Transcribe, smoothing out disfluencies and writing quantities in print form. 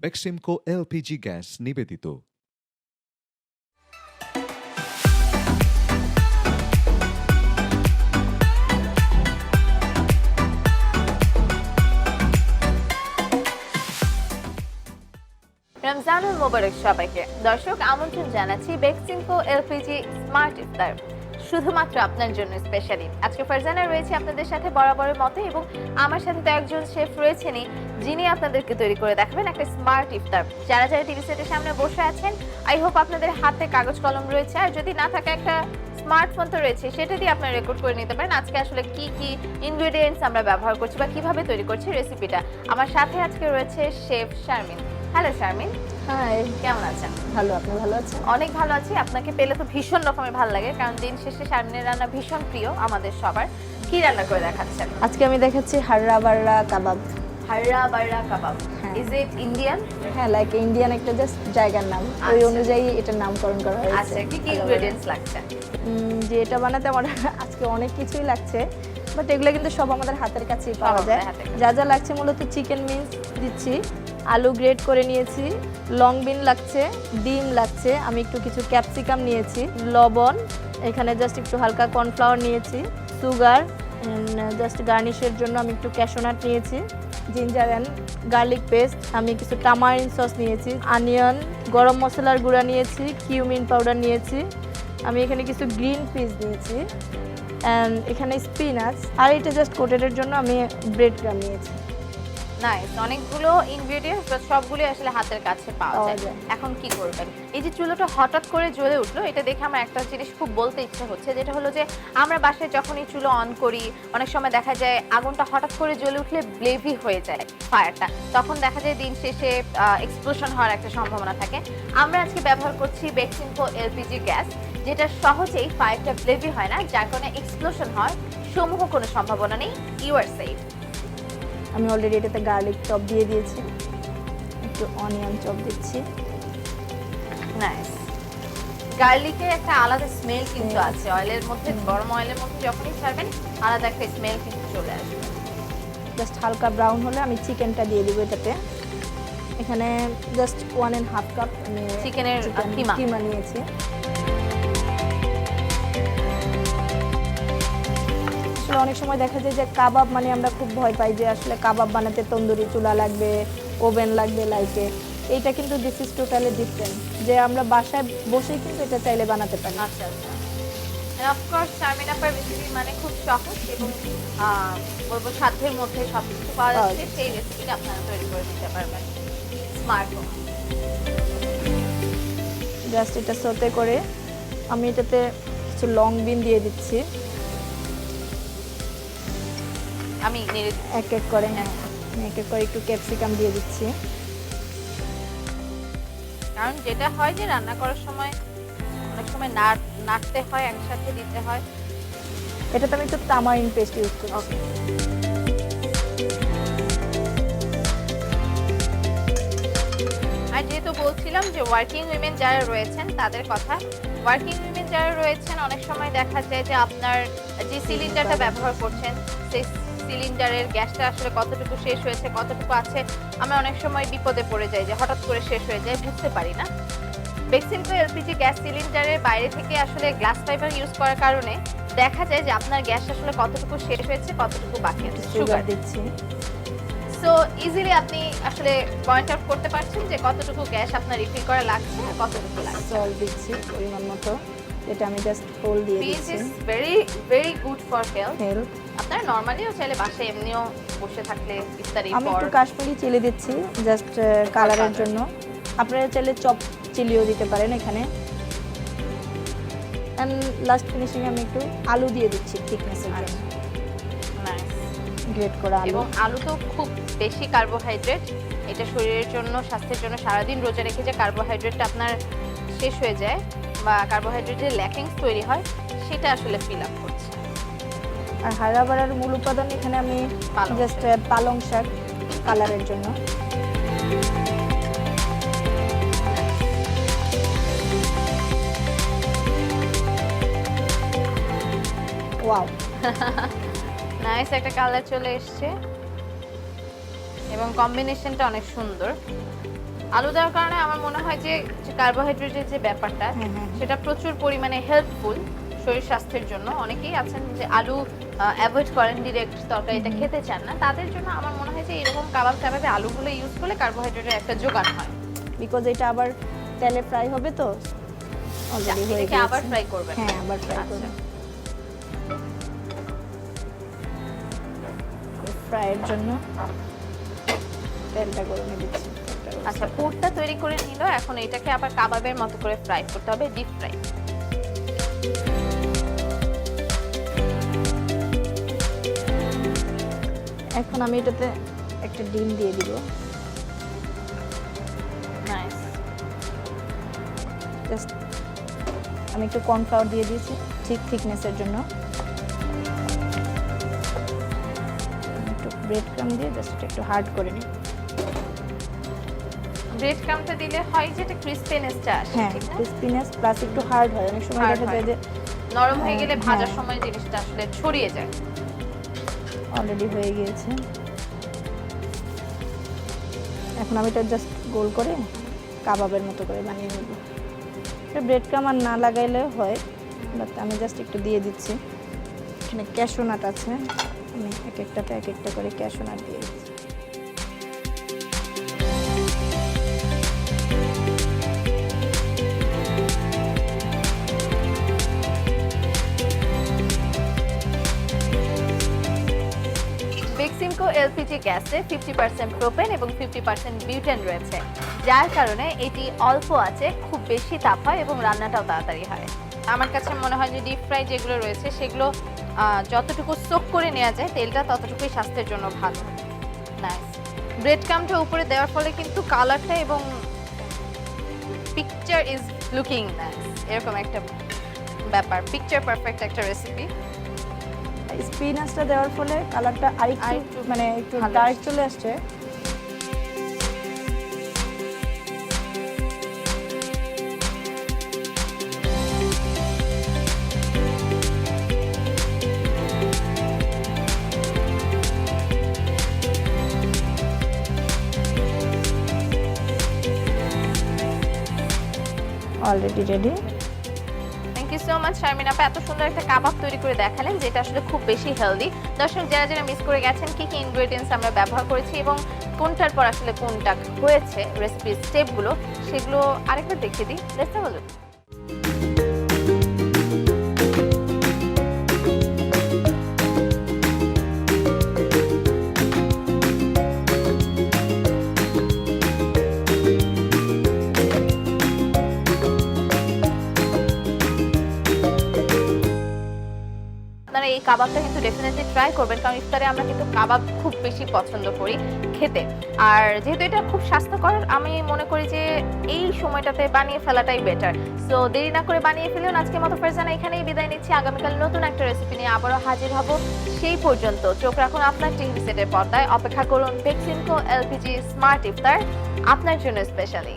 Beximco LPG gas নিবেদিত। রমজানুল মোবারক সবাইকে। দর্শক, আমন্ত্রণ জানাচ্ছি বেক্সিমকো এলপিজি স্মার্ট ইফতার, শুধুমাত্র আপনার জন্য স্পেশালি। আজকে ফারজানা রয়েছে আপনাদের সাথে বরাবরের মতো, এবং আমার সাথে তো একজন শেফ রয়েছেনই যিনি আপনাদেরকে তৈরি করে দেখাবেন একটা স্মার্ট ইফতার। যারা যারা টিভি সেটের সামনে বসে আছেন, আই হোপ আপনাদের হাতে কাগজ কলম রয়েছে, আর যদি না থাকে একটা স্মার্টফোন তো রয়েছে, সেটা দিয়ে আপনারা রেকর্ড করে নিতে পারেন আজকে আসলে কি কি ইনগ্রেডিয়েন্টস আমরা ব্যবহার করছি বা কিভাবে তৈরি করছি রেসিপিটা। আমার সাথে আজকে রয়েছে chef Sharmin. Hello Sharmin. Hi, কেমন আছেন? ভালো। আপনি ভালো আছেন? অনেক ভালো আছি। আপনাকে পেলে তো ভীষণ রকমের ভালো লাগে, কারণ দিন শেষে শারমিনের রান্না ভীষণ প্রিয় আমাদের সবার। কি রান্না করে দেখাচ্ছেন আজকে আমি দেখাচ্ছি হাররা বাররা কাবাব। হাররা বাররা কাবাব, হ্যাঁ। Is it Indian? হ্যাঁ, লাইক ইন্ডিয়ান একটা জাস্ট জায়গার নাম, ওই আচ্ছা। অনুযায়ী এটার নামকরণ করা হয়েছে। আচ্ছা, কি কি ইনগ্রেডিয়েন্টস লাগছে? যে এটা বানাতে আমার আজকে অনেক কিছুই লাগছে, বাট এগুলো কিন্তু সব আমাদের হাতের কাছেই পাওয়া যায়। যা যা লাগছে মূলত চিকেন মিন্স দিচ্ছি, আলু গ্রেট করে নিয়েছি, লং বিন লাগছে, ডিম লাগছে, আমি একটু কিছু ক্যাপসিকাম নিয়েছি, লবণ, এখানে জাস্ট একটু হালকা কর্নফ্লাওয়ার নিয়েছি, সুগার, জাস্ট গার্নিশের জন্য আমি একটু ক্যাশোনাট নিয়েছি, জিঞ্জার অ্যান্ড গার্লিক পেস্ট, আমি কিছু টামারিন সস নিয়েছি, অনিয়ন, গরম মশলার গুঁড়া নিয়েছি, কিউমিন পাউডার নিয়েছি, আমি এখানে কিছু গ্রিন পিস নিয়েছি, অ্যান্ড এখানে স্পিনাচ, আর এটা জাস্ট কোটেডের জন্য আমি ব্রেড ক্রাম নিয়েছি। নাইস, অনেকগুলো ইনগ্রেডিয়েন্টস, সবগুলো আসলে হাতের কাছে পাওয়া যায়। এখন কি করবেন? এই যে চুলোটা হঠাৎ করে জ্বলে উঠলো, এটা দেখে আমার একটা জিনিস খুব বলতে ইচ্ছে হচ্ছে, যেটা হলো যে আমরা বাসায় যখন এই চুলো অন করি, অনেক সময় দেখা যায় আগুনটা হঠাৎ করে জ্বলে উঠলে ব্লেভি হয়ে যায় ফায়ারটা, তখন দেখা যায় দিন শেষে এক্সপ্লোশন হওয়ার একটা সম্ভাবনা থাকে। আমরা আজকে ব্যবহার করছি বেক্সিমকো এলপিজি গ্যাস, যেটা সহজেই ফায়ারটা ব্লেভি হয় না, যার কারণে এক্সপ্লোশন হওয়ার সমূহ কোনো সম্ভাবনা নেই। You are safe. আমি অলরেডি এটাতে গার্লিক চপ দিয়ে দিয়েছি, একটু অনিয়ন চপ দিচ্ছি। নাইস, গার্লিকের একটা আলাদা স্মেল কিন্তু আছে অয়েলের মধ্যে, গরম অয়েলের মধ্যে যখনই ছাড়বেন আলাদা একটা স্মেল কিন্তু চলে আসবে। জাস্ট হালকা ব্রাউন হলে আমি চিকেনটা দিয়ে দিব এটাতে। এখানে জাস্ট 1.5 কাপ আমি চিকেনের কিমা নিয়েছি। আসলে অনেক সময় দেখা যায় যে কাবাব মানে আমরা খুব ভয় পাই যে আসলে কাবাব বানাতে তন্দুরি চুলা লাগবে, ওভেন লাগবে লাইকে। এইটা কিন্তু দিস ইজ টোটালি ডিফারেন্ট, যে আমরা বাসায় বসেই কিন্তু এটা চাইলে বানাতে পারি। আচ্ছা আচ্ছা, অফকোর্স শারমিন আপার রেসিপি মানে খুব সহজ এবং বলবো সাধ্যের মধ্যে সবকিছু পাওয়া যাচ্ছে, সেই রেসিপিটা আপনারা তৈরি করে নিতে পারবেন স্মার্ট হোম। জাস্ট এটা সতে করে আমি এটাতে কিছু লং বিন দিয়ে দিচ্ছি, আমি নেড়ে এক এক করে। হ্যাঁ, আমি এক এক করে একটু ক্যাপসিকাম দিয়ে দিচ্ছি, কারণ যেটা হয় যে রান্না করার সময় অনেক সময় নাড়তে হয়, একসাথে দিতে হয়। এটাতে আমি একটু তামারিন পেস্ট ইউজ করছি। আর যেহেতু বলছিলাম যে ওয়ার্কিং উইমেন যারা রয়েছেন তাদের কথা, ওয়ার্কিং উইমেন যারা রয়েছেন অনেক সময় দেখা যায় যে আপনার যে সিলিন্ডারটা ব্যবহার করছেন, সেই সিলিন্ডারের গ্যাসটা আসলে কতটুকু শেষ হয়েছে, কতটুকু আছে, আমরা অনেক সময় বিপদে পড়ে যাই যে হঠাৎ করে শেষ হয়ে যায়, বুঝতে পারি না। বেক্সিমকো এলপিজি গ্যাস সিলিন্ডারের বাইরে থেকে আসলে গ্লাস ফাইবার ইউজ করার কারণে দেখা যায় যে আপনার গ্যাস আসলে কতটুকু শেষ হয়েছে, কতটুকু বাকি আছে। সুগার দিচ্ছি, সো ইজিলি আপনি আসলে পয়েন্ট আউট করতে পারছেন যে কতটুকু গ্যাস আপনার রিফিল করা লাগছে আর কতটুকু লাগছে। সল্ট দিচ্ছি পরিমাণ মতো, এটা আমি জাস্ট হোল দিয়ে পিস দিচ্ছি। Is very very good for health. Health. আপনারা নরমালিও চাইলে বাসায় এমনিও বসে থাকলে ইফতারি আমি পর একটু কাশ্মীরি চিলি দিচ্ছি জাস্ট কালারের জন্য, আপনারা চাইলে চপ চিলিও দিতে পারেন এখানে। অ্যান্ড লাস্ট ফিনিশিং আমি একটু আলু দিয়ে দিচ্ছি থিকনেসের জন্য, নাইস। গ্রেট করা আলু। এবং আলু তো খুব বেশি কার্বোহাইড্রেট, এটা শরীরের জন্য, স্বাস্থ্যের জন্য, সারাদিন রোজা রেখে যে কার্বোহাইড্রেটটা আপনার শেষ হয়ে যায় বা কার্বোহাইড্রেটের ল্যাকিংস তৈরি হয়, সেটা আসলে ফিল আপ করছে। আর হারা বাড়ার মূল উপাদান এখানে আমি জাস্ট পালং শাক কালারের জন্য। ওয়াও, নাইস একটা কালার চলে এসছে এবং কম্বিনেশনটা অনেক সুন্দর। আলু দেওয়ার কারণে আমার মনে হয় যে কার্বোহাইড্রেটের যে ব্যাপারটা সেটা প্রচুর পরিমাণে হেল্পফুল শরীর স্বাস্থ্যের জন্য। অনেকেই আছেন যে আলু অ্যাভয়েড করেন, ডিরেক্ট তরকারিটা খেতে চান না, তাদের জন্য আমার মনে হয় যে এরকম কাবাবে আলুগুলো ইউজ করলে কার্বোহাইড্রেটের একটা যোগান হয়। বিকজ এটা আবার তেলে ফ্রাই হবে তো অলরেডি হয়ে গেছে। আবার ফ্রাই করবেন? হ্যাঁ, আবার ফ্রাই করবেন। ফ্রাইয়ের জন্য তেলটা গরমে দিচ্ছি। আচ্ছা, পুরটা তৈরি করে নিল, এখন এটাকে আবার কাবাবের মতো করে ফ্রাই করতে হবে, ডিপ ফ্রাই। এখন আমি এটাতে একটা ডিম দিয়ে দিব। নাইস। জাস্ট আমি একটু কর্নফ্লাওয়ার দিয়ে দিয়েছি ঠিক থিকনেসের জন্য। একটু ব্রেড ক্রাম্ব দিয়ে জাস্ট একটু হার্ড করে নিই। ব্রেড ক্রাম্বটা দিলে হয় যেটা ক্রিসপিনেসটা আসে, হ্যাঁ, ঠিক না? ক্রিসপিনেস প্লাস একটু হার্ড হয়। অনেক সময় দেখা যায় যে নরম হয়ে গেলে ভাজার সময় জিনিসটা আসলে ছড়িয়ে যায়। অলরেডি হয়ে গিয়েছে। এখন আমি এটা জাস্ট গোল করে কাবাবের মতো করে বানিয়ে নেব। এটা ব্রেড ক্রাম্ব আর না লাগাইলে হয়, বাট আমি জাস্ট একটু দিয়ে দিচ্ছি। এখানে ক্যাশু নাট আছে, আমি এক একটা করে ক্যাশু নাট দিয়ে দিচ্ছি। বেক্সিমকো এলপিজি গ্যাসে 50% প্রোপেন এবং 50% বিউটেন রয়েছে, যার কারণে এটি অল্প আছে, খুব বেশি তাপ হয় এবং রান্নাটাও তাড়াতাড়ি হয়। আমার কাছে মনে হয় যে ডিপ ফ্রাই যেগুলো রয়েছে সেগুলো যতটুকু সোক করে নেওয়া যায় তেলটা, ততটুকুই স্বাস্থ্যের জন্য ভালো। নাইস। ব্রেড ক্রাম্বটা উপরে দেওয়ার ফলে কিন্তু কালারটা এবং পিকচার ইজ লুকিং নাইস, এরকম একটা ব্যাপার। পিকচার পারফেক্ট একটা রেসিপি। স্পিনাচটা দেওয়ার ফলে কালারটা আরেকটু মানে একটু ডার্ক চলে আসছে। Already ready. Thank you so much Sharmin আপা, এত সুন্দর একটা কাবাব তৈরি করে দেখালেন যেটা আসলে খুব বেশি হেলদি। দর্শক যারা যারা মিস করে গেছেন কি কি ইনগ্রেডিয়েন্টস আমরা ব্যবহার করেছি এবং কোনটার পর আসলে কোনটা হয়েছে রেসিপির স্টেপগুলো, সেগুলো আরেকবার দেখিয়ে দিই। Let's have a look. এই কাবাবটা কিন্তু ডেফিনেটলি ট্রাই করবেন, কারণ ইফতারে আমরা কিন্তু কাবাব খুব বেশি পছন্দ করি খেতে। আর যেহেতু এটা খুব স্বাস্থ্যকর, আমি মনে করি যে এই সময়টাতে বানিয়ে ফেলাটাই বেটার। সো দেরি না করে বানিয়ে ফেলুন। আজকের মতো ফারজানা এখানেই বিদায় নিচ্ছি। আগামীকাল নতুন একটা রেসিপি নিয়ে আবারও হাজির হব। সেই পর্যন্ত চোখ রাখুন আপনার টিভি সেটের পর্দায়। অপেক্ষা করুন বেক্সিমকো এলপিজি স্মার্ট ইফতার, আপনার জন্য স্পেশালি।